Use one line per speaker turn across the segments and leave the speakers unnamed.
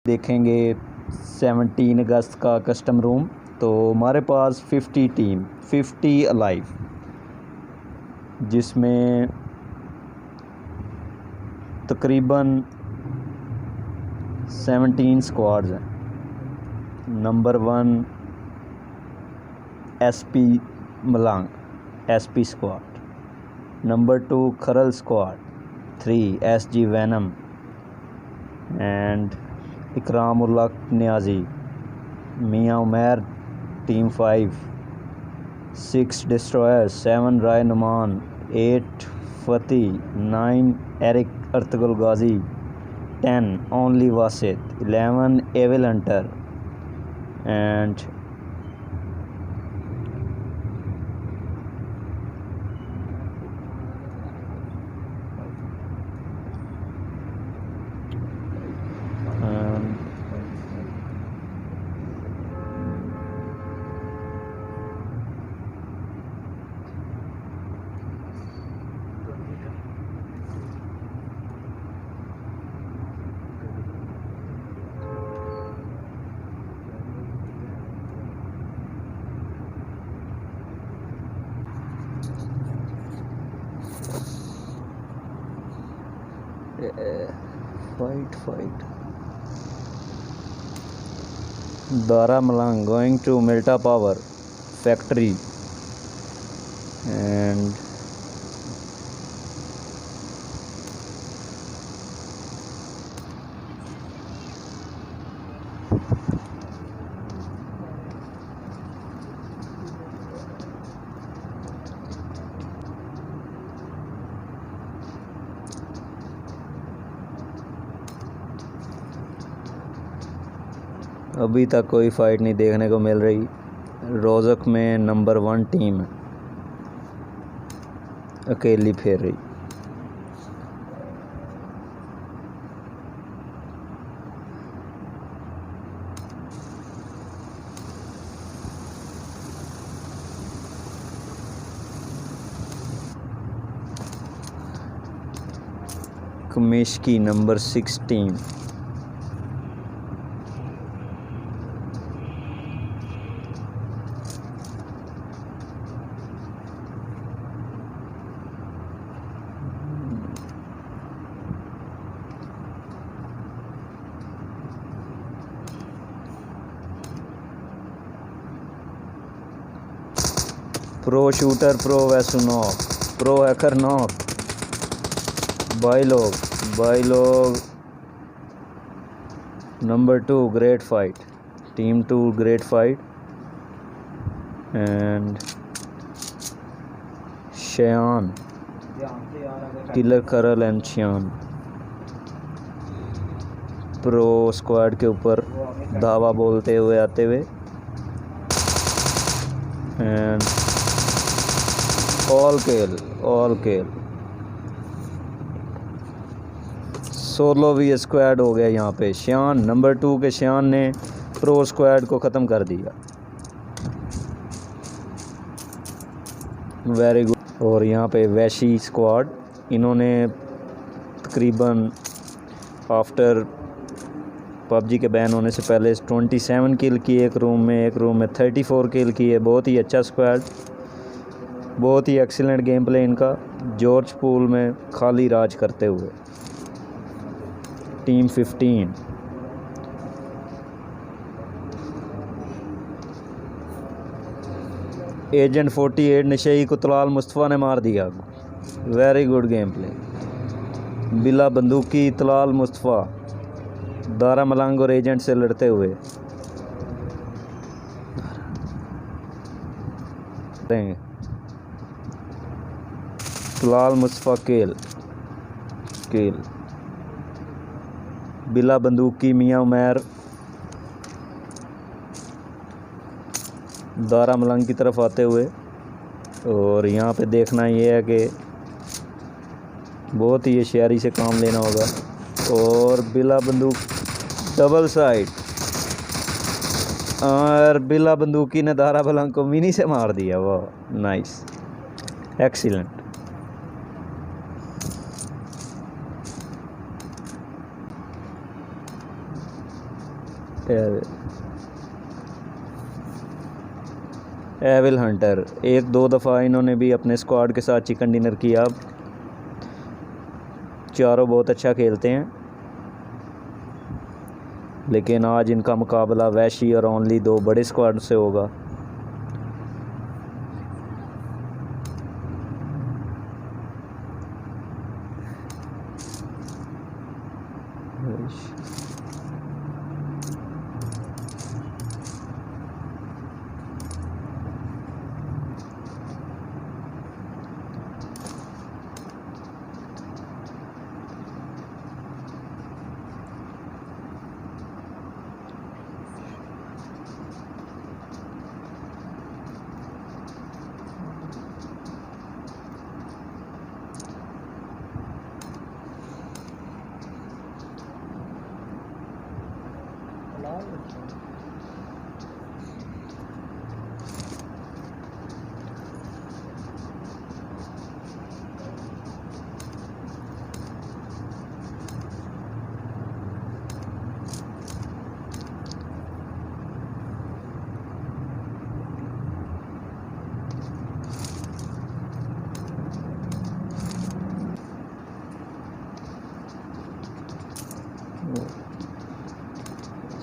देखेंगे 17 अगस्त का custom room. तो हमारे पास 50 टीम 50 अलाइव, जिसमें तकरीबन 17 स्क्वाड्स हैं। Number 1 SP Malang SP squad, number 2 Kharal squad, 3 SG Venom and Ikramullah Niazi, Mian Umair team 5, 6 Destroyer, 7 Rai Noman, 8 फती, 9 Eric Ertugrul Ghazi, 10 only Wasid, 11 Evil Hunter and fight Dara Malang going to मिल्टा पावर फैक्ट्री एंड अभी तक कोई फ़ाइट नहीं देखने को मिल रही। रोज़क में नंबर 1 टीम अकेली फेर रही। कमिश्की number 6 team, pro shooter, pro वैसू नॉक, प्रो हैकर नॉक, बाई लोग number 2 great fight, team 2 great fight and Shayan killer करल एंड शयान प्रो स्क्वाड के ऊपर धावा बोलते हुए आते हुए एंड ऑल केल 16वीं स्क्वाड हो गया यहाँ पे। शयान नंबर 2 के शयान ने प्रो स्क्वाड को ख़त्म कर दिया। Very good. और यहाँ पे वैशी स्क्वाड, इन्होंने तकरीबन आफ्टर पबजी के बैन होने से पहले 27 किल किए एक रूम में 34 किल किए। बहुत ही अच्छा स्क्वाड, बहुत ही एक्सीलेंट गेम प्ले इनका, जॉर्ज पूल में खाली राज करते हुए। टीम 15 एजेंट 48 नशई को तलाल मुस्तफ़ा ने मार दिया। Very good game play. बिला बंदूकी तलाल मुस्तफ़ा दारा मलंग और एजेंट से लड़ते हुए। तलाल मुस्तफ़ा केल बिला बंदूकी मियाँ उमैर दारा मलंग की तरफ आते हुए। और यहाँ पे देखना ये है कि बहुत ही होशियारी से काम लेना होगा। और बिला बंदूक डबल साइड और बिला बंदूकी ने दारा मलंग को मिनी से मार दिया। वाह, नाइस, एक्सीलेंट। एविल हंटर, एक दो दफ़ा इन्होंने भी अपने स्क्वाड के साथ चिकन डिनर किया। चारों बहुत अच्छा खेलते हैं, लेकिन आज इनका मुकाबला वैशी और ओनली दो बड़े स्क्वाड से होगा।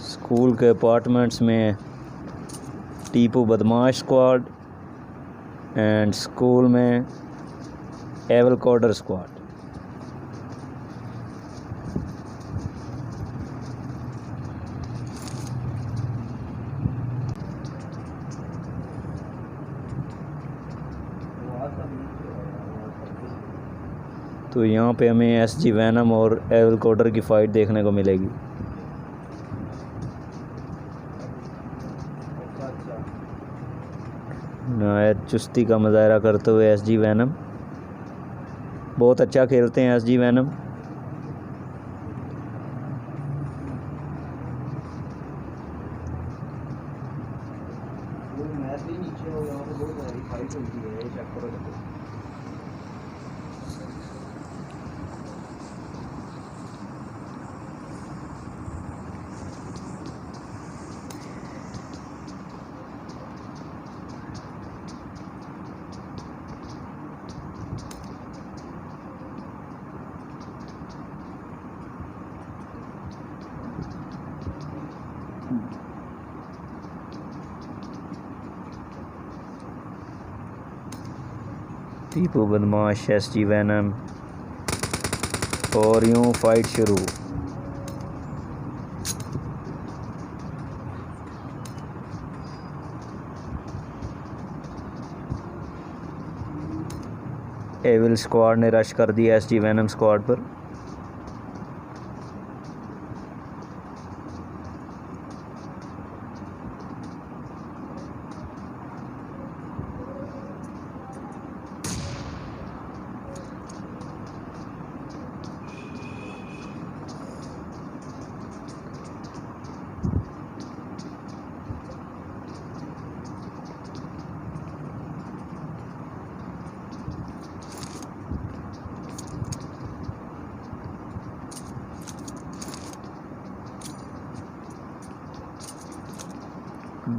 स्कूल के अपार्टमेंट्स में टीपू बदमाश स्क्वाड एंड स्कूल में एवल कॉर्डर स्क्वाड। तो यहाँ पे हमें एसजी वैनम और एवल कॉर्डर की फ़ाइट देखने को मिलेगी। नहायत चुस्ती का मुजाहरा करते हुए एसजी वैनम, बहुत अच्छा खेलते हैं एसजी वैनम। टीपू बदमाश एसजी वैनम, और यूँ फाइट शुरू। एविल स्क्वाड ने रश कर दिया एसजी वैनम स्क्वाड पर।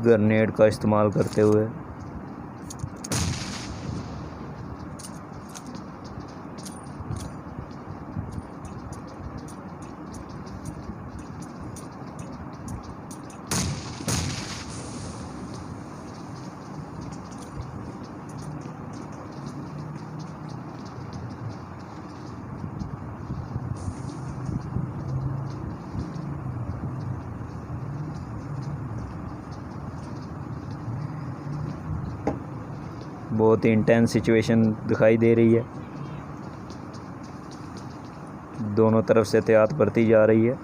ग्रेनेड का इस्तेमाल करते हुए बहुत ही इंटेंस सिचुएशन दिखाई दे रही है। दोनों तरफ से एहतियात बरती जा रही है।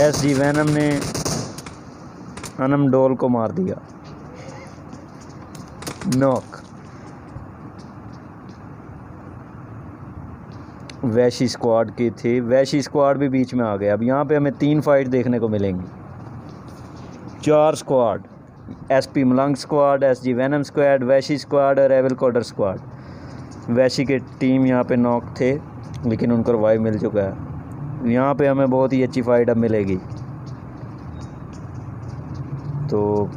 एसजी वैनम ने अनम डोल को मार दिया नॉक। वैशी स्क्वाड की थी, वैशी स्क्वाड भी बीच में आ गया। अब यहाँ पे हमें 3 फाइट देखने को मिलेंगी। 4 squad, SP Malang squad, SG venom squad, Vaishi squad और एविल कॉडर स्क्वाड। वैशी के टीम यहाँ पे नॉक थे लेकिन उनको रिवाइव मिल चुका है। यहाँ पे हमें बहुत ही अच्छी फाइट अब मिलेगी। तो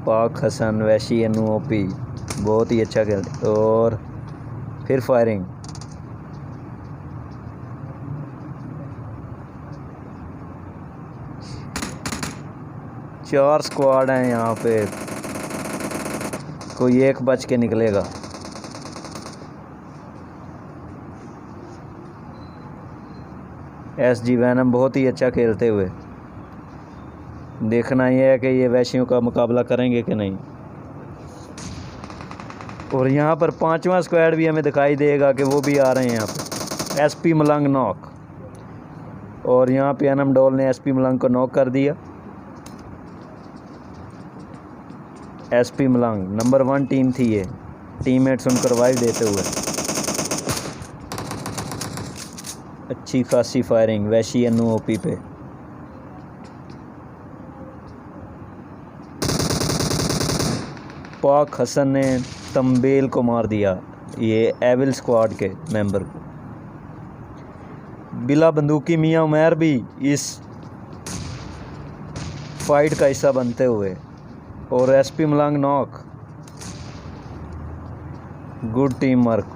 पाक हसन, वैशी, एनओपी बहुत ही अच्छा खेलते। और फिर फायरिंग, चार स्क्वाड हैं यहाँ पे, कोई एक बच के निकलेगा। एसजी वैनम बहुत ही अच्छा खेलते हुए। देखना यह है कि ये वैशियों का मुकाबला करेंगे कि नहीं। और यहाँ पर 5वां स्क्वाड भी हमें दिखाई देगा कि वो भी आ रहे हैं यहाँ पे। एसपी मलंग नॉक, और यहाँ पे अनम डोल ने एसपी मलंग को नॉक कर दिया। एसपी मलंग नंबर 1 टीम थी ये, टीममेट्स उनको रिवाइव देते हुए। अच्छी खासी फायरिंग वैशी एनओपी पे। पाक हसन ने तंबेल को मार दिया, ये एविल स्क्वाड के मेंबर को। बिला बंदूकी मियां उमैर भी इस फाइट का हिस्सा बनते हुए। और SP Malang knock, good team work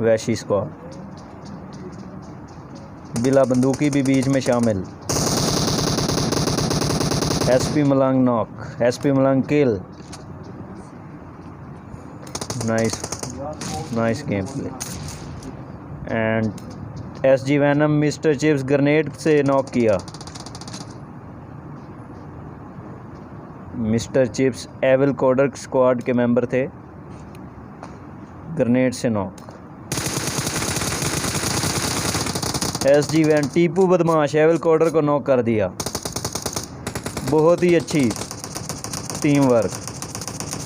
Vaishi squad. बिला बंदूकी भी बीच में शामिल। SP Malang knock, SP Malang kill. Nice game play. And SG venom mister chips grenade से नॉक किया। Mister chips evil coder squad के मेंबर थे, ग्रेनेड से नॉक। एसजी वैन टीपू बदमाश एविल कॉडर को नॉक कर दिया। बहुत ही अच्छी टीम वर्क।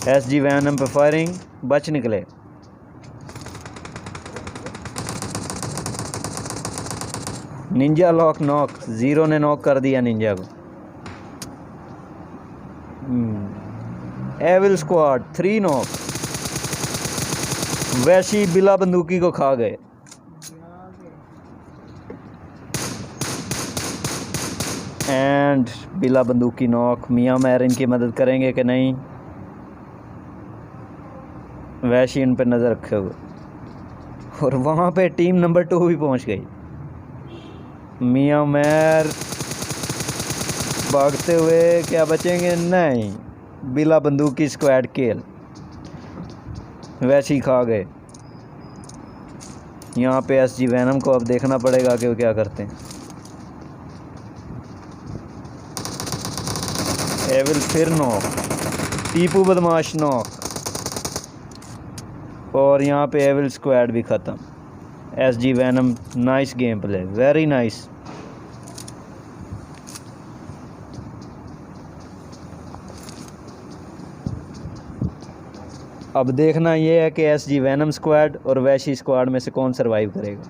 एसजी वैनम पे फायरिंग, बच निकले। निंजा लॉक नॉक, जीरो ने नॉक कर दिया निंजा को। Evil squad 3 knock. वैशी बिला बंदूकी को खा गए। एंड बिला बंदूकी नॉक। मियां मैर इनकी मदद करेंगे कि नहीं, वैशी इन पर नज़र रखे हुए। और वहाँ पे टीम नंबर 2 भी पहुँच गई। मियां मैर भागते हुए क्या बचेंगे, नहीं, बिला बंदूकी स्क्वाड किल, वैसे ही खा गए। यहाँ पे एसजी वैनम को अब देखना पड़ेगा कि वो क्या करते हैं। एविल फिर नॉक, टीपू बदमाश नॉक। और यहाँ पे एविल स्क्वाड भी ख़त्म। SG Venom nice game play, very nice. अब देखना ये है कि एसजी वैनम स्क्वाड और वैशी स्क्वाड में से कौन सरवाइव करेगा।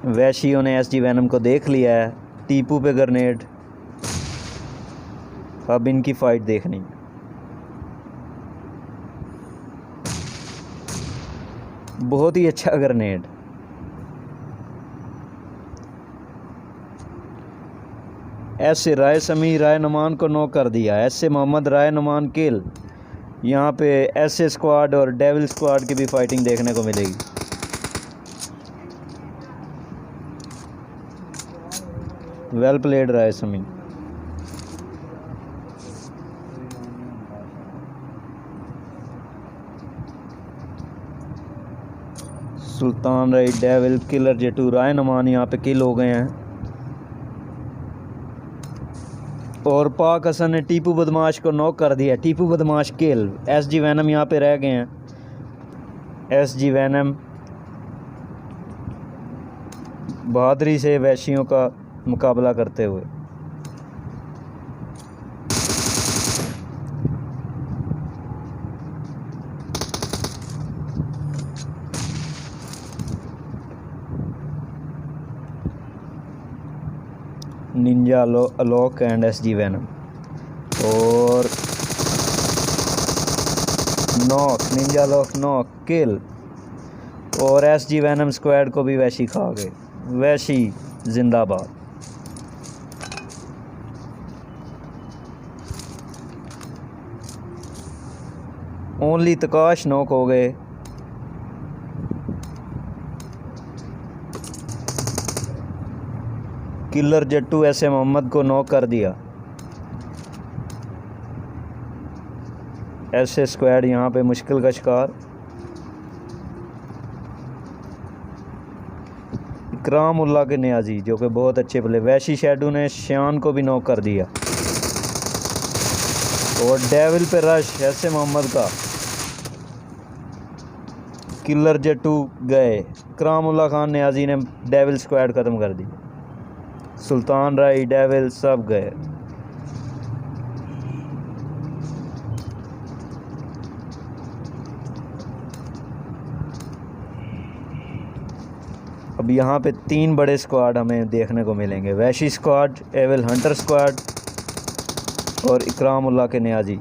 वैशियों ने एसजी वैनम को देख लिया है, टीपू पे ग्रेनेड। अब इनकी फ़ाइट देखनी। बहुत ही अच्छा ग्रेनेड। ऐसे राय समी राय नुमान को नॉक कर दिया। ऐसे मोहम्मद राय नुमान किल। यहाँ पे ऐसे स्क्वाड और डेविल स्क्वाड की भी फाइटिंग देखने को मिलेगी। वेल प्लेड राय समी। सुल्तान राय डेविल किलर जेटू राय नुमान यहाँ पे किल हो गए हैं। और पाक हसन ने टीपू बदमाश को नॉक कर दिया। टीपू बदमाश किल। एसजी वैनम यहाँ पे रह गए हैं। SG वैनम बहादुरी से वैशियों का मुकाबला करते हुए। Ninja Alok and SG Venom और नॉक, निंजा अलोक नॉक किल और SG वैनम स्क्वाड को भी वैशी खा गए। वैशी जिंदाबाद। ओनली तकाश नॉक हो गए। किलर जट्टू ऐसे मोहम्मद को नॉक कर दिया। ऐसे स्क्वाड यहाँ पे मुश्किल का शिकार। इकराम उल्लाह के नियाजी जो कि बहुत अच्छे प्ले। वैशी शैडू ने शान को भी नॉक कर दिया और डेविल पे रश ऐसे मोहम्मद का। किलर जट्टू गए। इकराम उल्लाह खान नियाजी ने डेविल स्क्वाड ख़त्म कर दी। सुल्तान राय डेविल सब गए। अब यहाँ पे 3 बड़े स्क्वाड हमें देखने को मिलेंगे। वैशी स्क्वाड, एविल हंटर स्क्वाड और इकराम उल्लाह के नियाजी।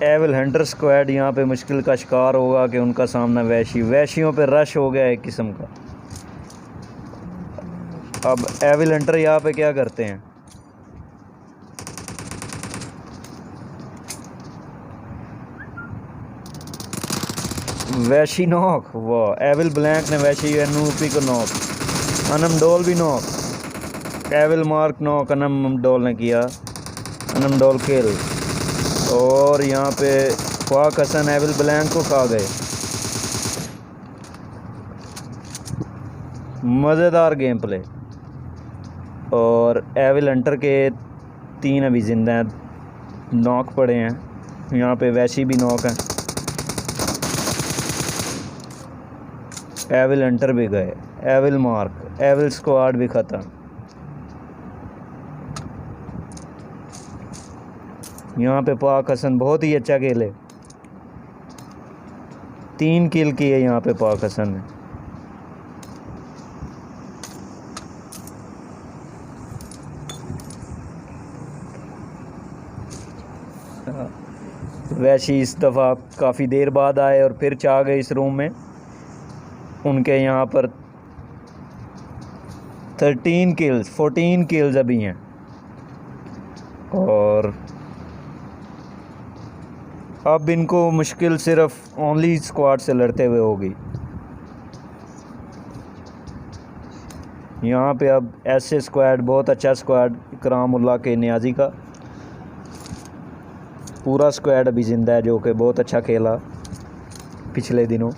एविल हंटर स्क्वाड यहाँ पे मुश्किल का शिकार होगा कि उनका सामना वैशियों पे रश हो गया एक किस्म का। अब एविल हंटर यहाँ पे क्या करते हैं, वैशी नॉक। वाह, एविल ब्लैंक ने वैशी एनयूपी को नॉक। अनम डोल भी नॉक। एविल मार्क नॉक अनम डोल ने किया। अनम डोल किल और यहाँ पे ख्वाक हसन एविल ब्लैंक को खा गए। मज़ेदार गेम प्ले। और एविल हंटर के 3 अभी ज़िंदा हैं, नॉक पड़े हैं। यहाँ पे वैशी भी नॉक है। एविल हंटर भी गए। एविल मार्क, एविल स्क्वाड भी ख़त्म। यहाँ पे पाक हसन बहुत ही अच्छा खेले। 3 किल किए यहाँ पे पाक हसन ने। वैशी इस दफ़ा काफ़ी देर बाद आए और फिर चाह गए इस रूम में। उनके यहाँ पर 13 किल्स 14 किल्स अभी हैं और अब इनको मुश्किल सिर्फ ओनली स्क्वाड से लड़ते हुए होगी। यहाँ पे अब ऐसे स्क्वाड, बहुत अच्छा स्क्वाड इकराम उल्लाह के नियाजी का पूरा स्क्वाड अभी ज़िंदा है, जो कि बहुत अच्छा खेला पिछले दिनों।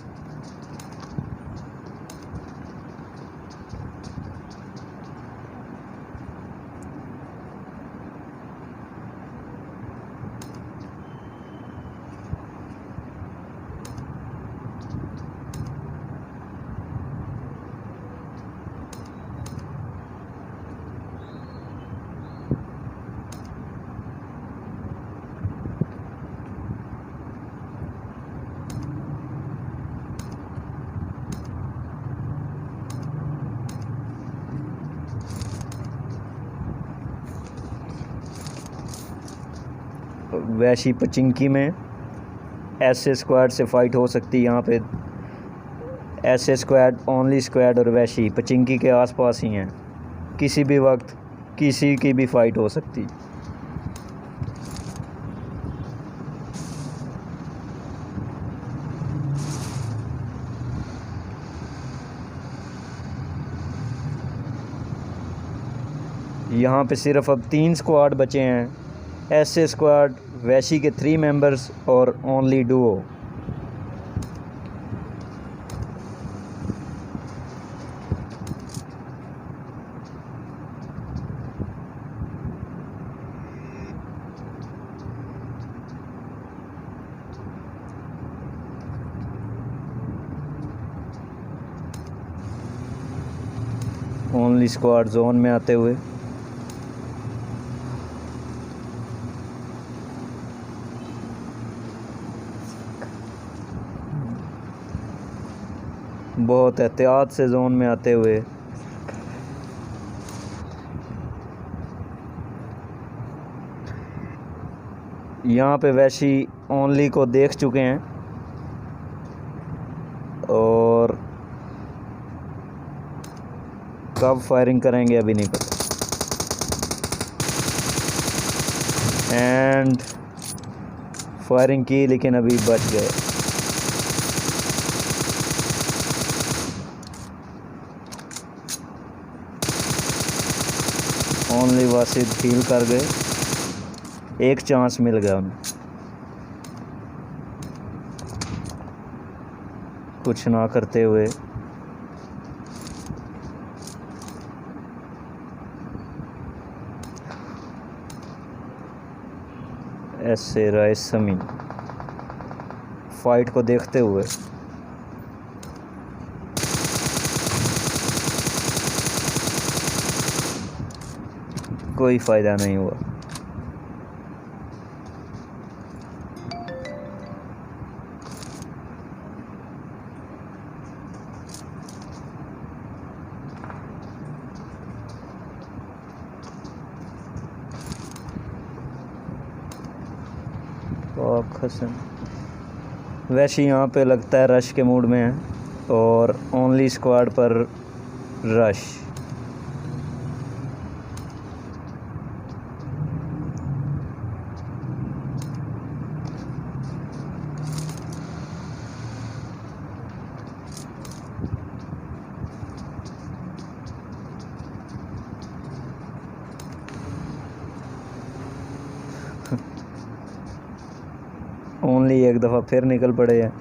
वैशी पचिंकी में ऐसे स्क्वाड से फ़ाइट हो सकती है। यहाँ पे ऐसे स्क्वाड, ओनली स्क्वाड और वैशी पचिंकी के आसपास ही हैं। किसी भी वक्त किसी की भी फ़ाइट हो सकती। यहाँ पे सिर्फ अब 3 स्क्वाड बचे हैं, ऐसे स्क्वाड, वैशी के 3 मेंबर्स और only Duo. Only squad zone में आते हुए बहुत एहतियात से जोन में आते हुए यहाँ पे वैशी ओनली को देख चुके हैं और कब फायरिंग करेंगे अभी नहीं पता। एंड फायरिंग की लेकिन अभी बच गए। ओनली वासिद हील कर गए, एक चांस मिल गया उन्हें कुछ ना करते हुए। ऐसे रायसमी फाइट को देखते हुए कोई फ़ायदा नहीं हुआ। हसन वैसे यहाँ पे लगता है रश के मूड में है और ओनली स्क्वाड पर रश। ओनली एक दफ़ा फिर निकल पड़े हैं।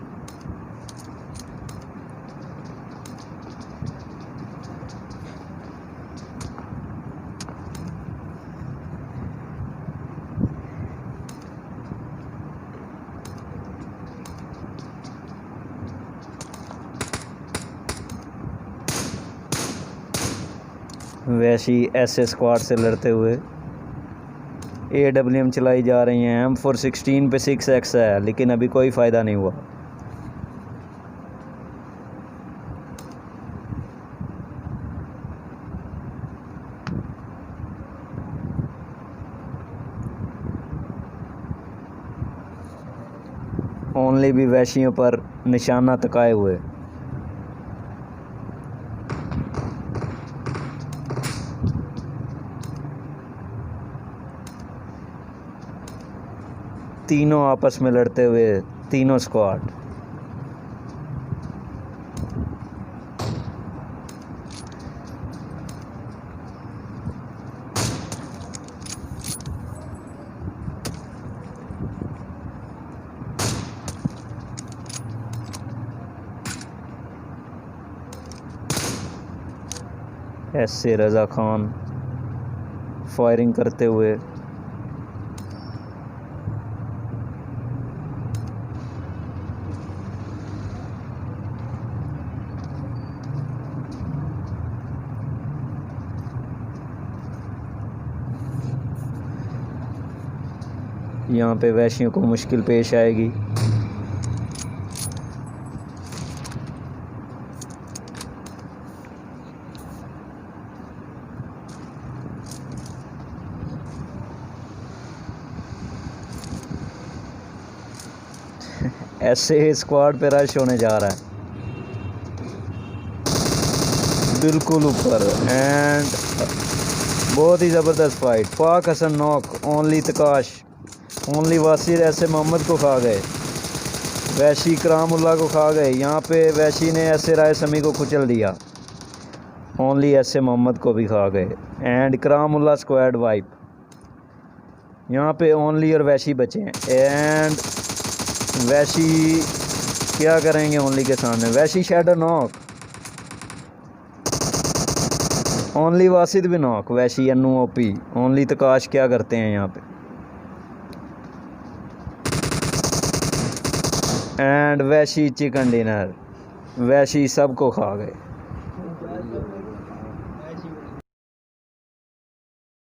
वैसी ऐसे स्क्वाड से लड़ते हुए AWM चलाई जा रही हैं। M416 पे 6x है लेकिन अभी कोई फ़ायदा नहीं हुआ। ओनली भी वैशियों पर निशाना तकाए हुए। तीनों आपस में लड़ते हुए, तीनों स्क्वाड। ऐसे रज़ा खान फायरिंग करते हुए यहाँ पे वैशियों को मुश्किल पेश आएगी। ऐसे स्क्वाड पे रश होने जा रहा है बिल्कुल ऊपर। एंड बहुत ही ज़बरदस्त फाइट। पाक हसन नॉक, ओनली तकाश, ओनली वासिर ऐसे मोहम्मद को खा गए, वैशी करामुल्ला को खा गए। यहाँ पे वैशी ने ऐसे राय समी को कुचल दिया। ओनली ऐसे मोहम्मद को भी खा गए। And Ikramullah squad wipe. यहाँ पे ओनली और वैशी बचे हैं। एंड वैशी क्या करेंगे ओनली के सामने। Vaishi shadow knock. Only Wasid भी knock. Vaishi Annu OP. Only तकाश क्या करते हैं यहाँ पे। And Vaishi chicken dinner. वैशी सबको खा गए।